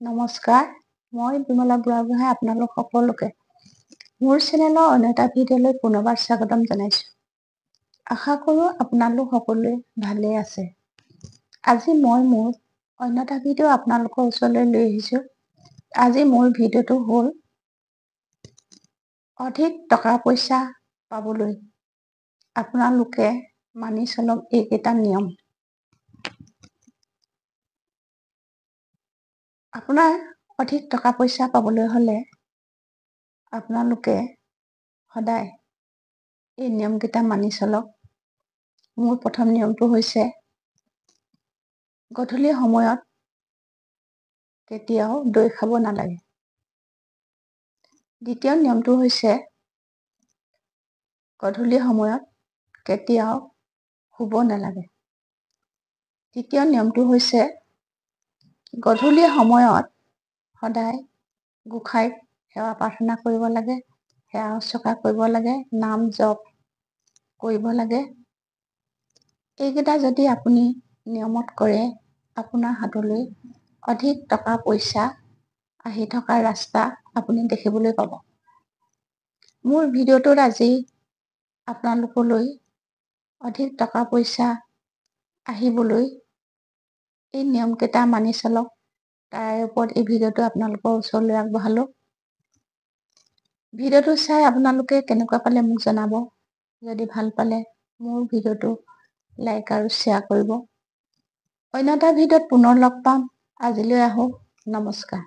নমস্কাৰ, মই বিমলা বুঢ়াগোহাঁই আপোনালোক সকলোকে মোৰ চেনেলৰ অন্য এটা ভিডিঅ'লৈ পুনৰবাৰ স্বাগতম জনাইছোঁ। আশা কৰোঁ আপোনালোক সকলোৱে ভালে আছে। আজি মই মোৰ অন্য এটা ভিডিঅ' আপোনালোকৰ ওচৰলৈ লৈ আহিছোঁ। আজি মোৰ ভিডিঅ'টো হ'ল অধিক টকা পইচা পাবলৈ আপোনালোকে মানি চলক এইকেইটা নিয়ম। আপোনাৰ অধিক টকা পইচা পাবলৈ হ'লে আপোনালোকে সদায় এই নিয়মকেইটা মানি চলক। মোৰ প্ৰথম নিয়মটো হৈছে গধূলি সময়ত কেতিয়াও দৈ খাব নালাগে। দ্বিতীয় নিয়মটো হৈছে গধূলি সময়ত কেতিয়াও শুব নালাগে। তৃতীয় নিয়মটো হৈছে গধূলি সময়ত সদায় গোসাঁইক সেৱা প্ৰাৰ্থনা কৰিব লাগে, সেৱা শুশ্ৰূষা কৰিব লাগে, নাম জপ কৰিব লাগে। এইকেইটা যদি আপুনি নিয়মত কৰে, আপোনাৰ হাতলৈ অধিক টকা পইচা আহি থকা ৰাস্তা আপুনি দেখিবলৈ পাব। মোৰ ভিডিঅ'টোত আজি আপোনালোকলৈ অধিক টকা পইচা আহিবলৈ এই নিয়মকেইটা মানি চলক, তাৰে ওপৰত এই ভিডিঅ'টো আপোনালোকৰ ওচৰলৈ আগবঢ়ালোঁ। ভিডিঅ'টো চাই আপোনালোকে কেনেকুৱা পালে মোক জনাব। যদি ভাল পালে মোৰ ভিডিঅ'টো লাইক আৰু শ্বেয়াৰ কৰিব। অন্য এটা ভিডিঅ'ত পুনৰ লগ পাম। আজিলৈ আহোঁ। নমস্কাৰ।